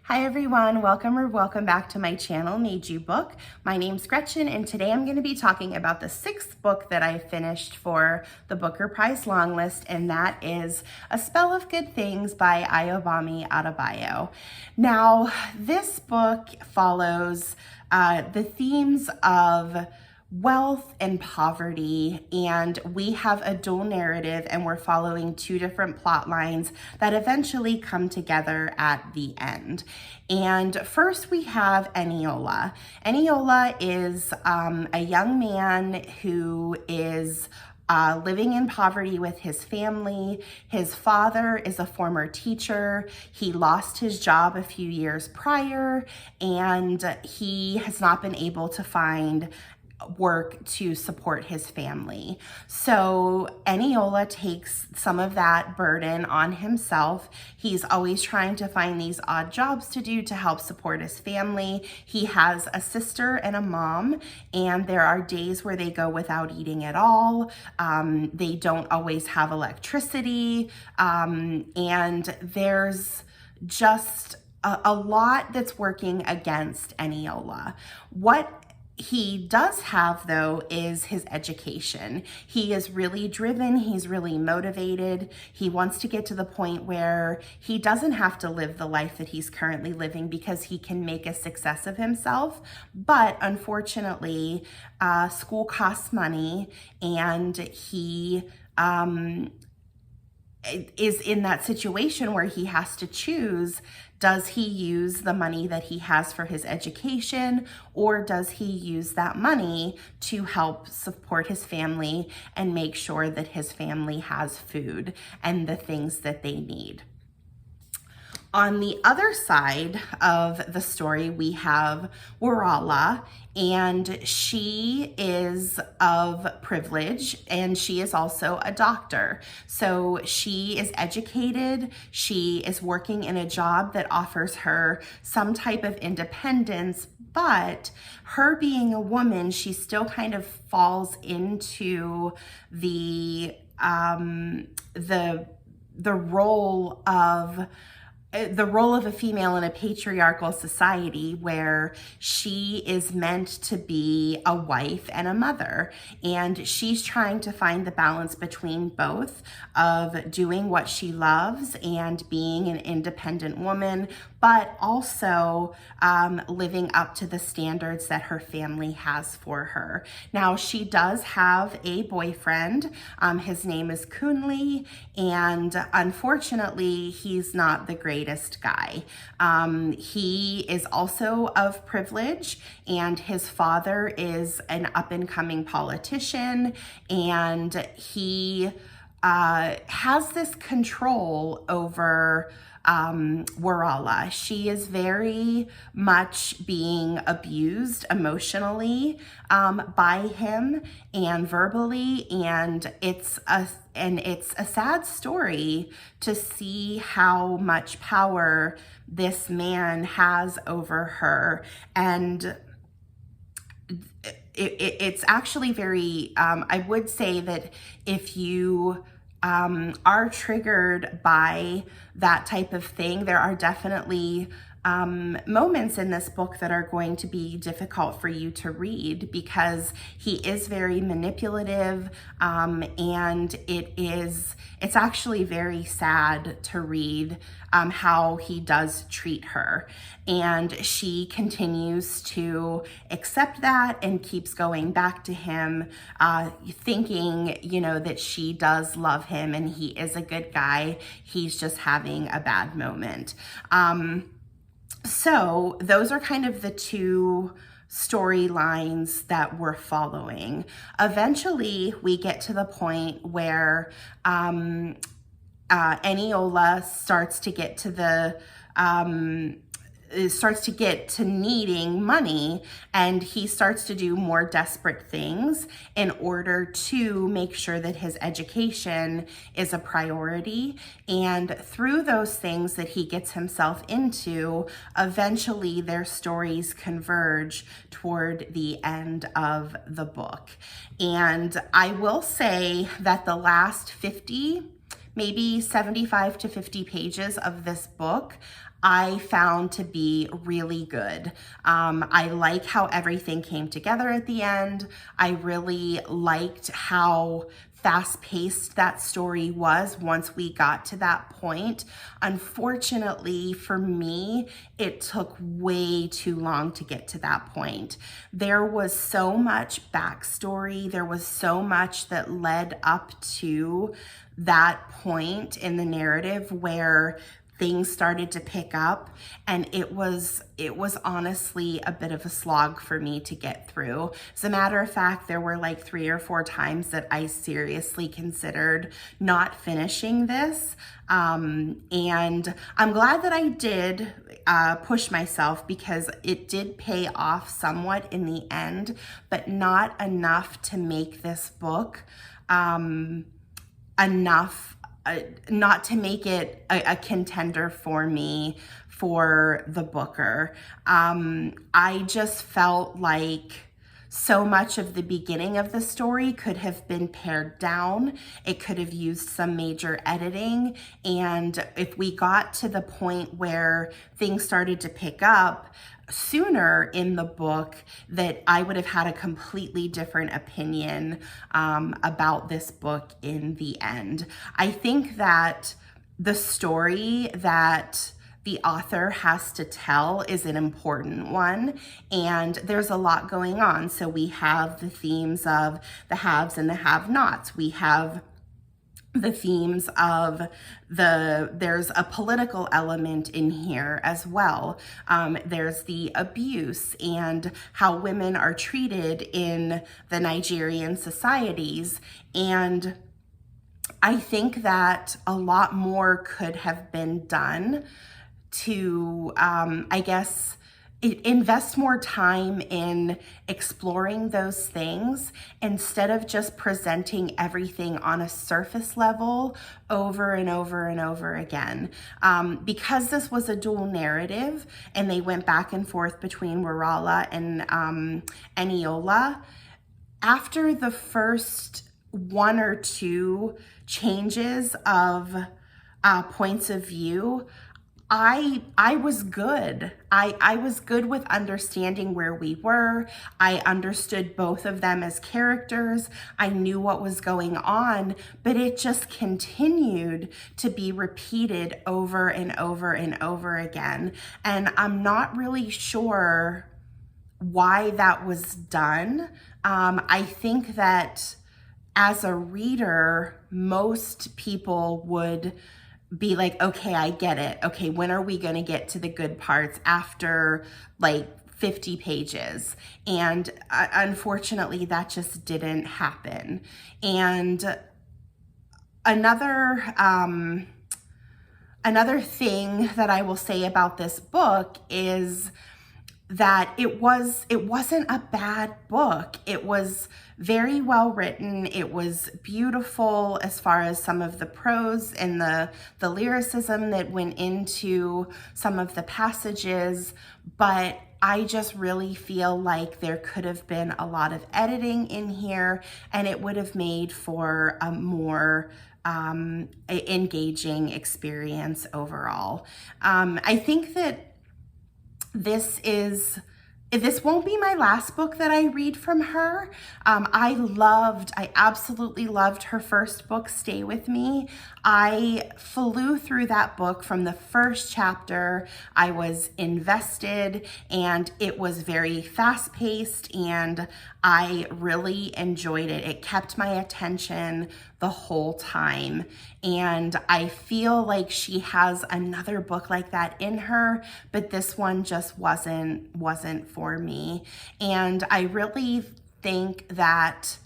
Hi everyone, welcome back to my channel, Made You Book. My name's Gretchen and today I'm going to be talking about the sixth book that I finished for the Booker Prize Longlist, and that is A Spell of Good Things by Ayòbámi Adébáyò. Now, this book follows the themes of wealth and poverty, and we have a dual narrative and we're following two different plot lines that eventually come together at the end. And first we have Eniola. Eniola is a young man who is living in poverty with his family. His father is a former teacher. He lost his job a few years prior, and he has not been able to find work to support his family. So Eniola takes some of that burden on himself. He's always trying to find these odd jobs to do to help support his family. He has a sister and a mom, and there are days where they go without eating at all. They don't always have electricity, and there's just a lot that's working against Eniola. What he does have, though, is his education. He is really driven. He's really motivated. He wants to get to the point where he doesn't have to live the life that he's currently living because he can make a success of himself. But unfortunately, school costs money, and he is in that situation where he has to choose. Does he use the money that he has for his education, or does he use that money to help support his family and make sure that his family has food and the things that they need? On the other side of the story, we have Warala, and she is of privilege, and she is also a doctor. So she is educated. She is working in a job that offers her some type of independence, but her being a woman, she still kind of falls into the role of a female in a patriarchal society where she is meant to be a wife and a mother. And she's trying to find the balance between both of doing what she loves and being an independent woman, but also living up to the standards that her family has for her. Now, she does have a boyfriend. His name is Kunli, and unfortunately, he's not the greatest guy. He is also of privilege, and his father is an up-and-coming politician, and he has this control over Warala. She is very much being abused emotionally by him and verbally, and it's a sad story to see how much power this man has over her. And it's actually very, I would say that if you are triggered by that type of thing, there are definitely moments in this book that are going to be difficult for you to read because he is very manipulative, and it's actually very sad to read how he does treat her. And she continues to accept that and keeps going back to him, thinking, that she does love him and he is a good guy. He's just having a bad moment. So those are kind of the two storylines that we're following. Eventually, we get to the point where Eniola starts to get to needing money, and he starts to do more desperate things in order to make sure that his education is a priority. And through those things that he gets himself into, eventually their stories converge toward the end of the book. And I will say that the last 50, maybe 75 to 50 pages of this book I found to be really good. I like how everything came together at the end. I really liked how fast-paced that story was once we got to that point. Unfortunately for me, it took way too long to get to that point. There was so much backstory. There was so much that led up to that point in the narrative where things started to pick up, and it was honestly a bit of a slog for me to get through. As a matter of fact, there were like 3 or 4 times that I seriously considered not finishing this. And I'm glad that I did push myself, because it did pay off somewhat in the end, but not enough to make this book not to make it a contender for me for the Booker. I just felt like so much of the beginning of the story could have been pared down. It could have used some major editing. And if we got to the point where things started to pick up sooner in the book, that I would have had a completely different opinion about this book in the end. I think that the story that the author has to tell is an important one, and there's a lot going on. So we have the themes of the haves and the have-nots. We have the themes of there's a political element in here as well. There's the abuse and how women are treated in the Nigerian societies. And I think that a lot more could have been done to, invest more time in exploring those things instead of just presenting everything on a surface level over and over and over again. Because this was a dual narrative and they went back and forth between Warala and Eniola, after the first 1 or 2 changes of points of view, I was good. I was good with understanding where we were. I understood both of them as characters. I knew what was going on, but it just continued to be repeated over and over and over again. And I'm not really sure why that was done. I think that as a reader, most people would be like, okay, I get it. Okay, when are we going to get to the good parts after like 50 pages? And unfortunately, that just didn't happen. And another thing that I will say about this book is that it wasn't a bad book. It was very well written. It was beautiful as far as some of the prose and the lyricism that went into some of the passages, but I just really feel like there could have been a lot of editing in here, and it would have made for a more engaging experience overall. I think that this won't be my last book that I read from her. I absolutely loved her first book, Stay With Me. I flew through that book from the first chapter. I was invested, and it was very fast-paced, and I really enjoyed it. It kept my attention the whole time. And I feel like she has another book like that in her, but this one just wasn't for me. And I really think that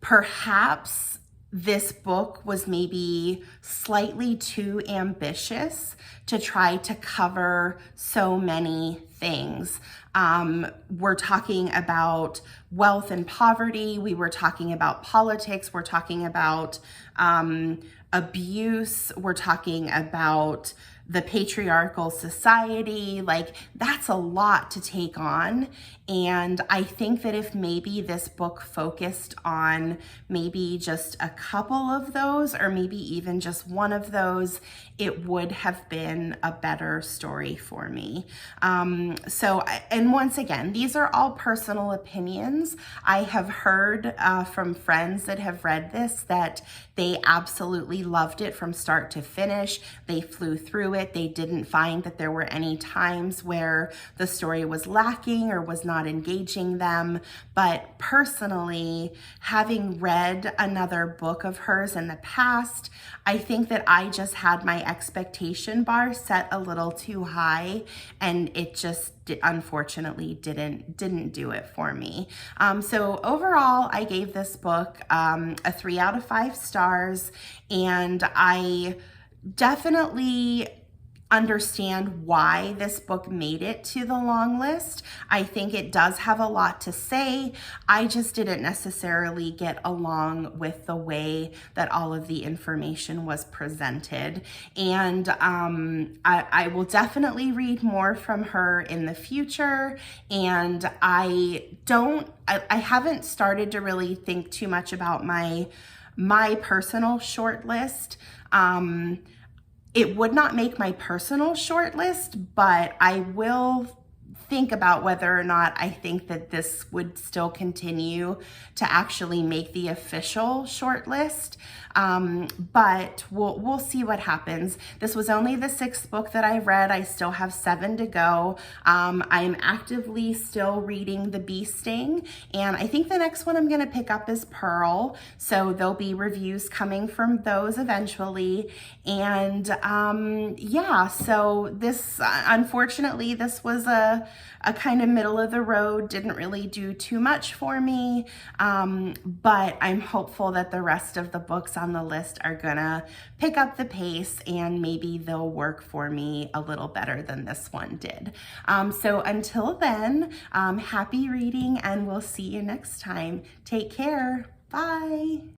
perhaps this book was maybe slightly too ambitious to try to cover so many things. We're talking about wealth and poverty. We were talking about politics. We're talking about abuse. We're talking about the patriarchal society. Like, that's a lot to take on. And I think that if maybe this book focused on maybe just a couple of those, or maybe even just one of those, it would have been a better story for me. And once again, these are all personal opinions. I have heard from friends that have read this that they absolutely loved it from start to finish. They flew through it. They didn't find that there were any times where the story was lacking or was not engaging them. But personally, having read another book of hers in the past, I think that I just had my expectation bar set a little too high, and it just unfortunately didn't do it for me. So overall, I gave this book a 3 out of 5 stars, and I definitely understand why this book made it to the long list. I think it does have a lot to say. I just didn't necessarily get along with the way that all of the information was presented. And I will definitely read more from her in the future. And I haven't started to really think too much about my personal short list. It would not make my personal short list, but I will think about whether or not I think that this would still continue to actually make the official short list. But we'll see what happens. This was only the 6th book that I read. I still have 7 to go. I'm actively still reading The Bee Sting, and I think the next one I'm going to pick up is Pearl. So there'll be reviews coming from those eventually. And yeah, so this, unfortunately, this was a kind of middle of the road, didn't really do too much for me, but I'm hopeful that the rest of the books on the list are gonna pick up the pace, and maybe they'll work for me a little better than this one did. So until then, happy reading, and we'll see you next time. Take care. Bye.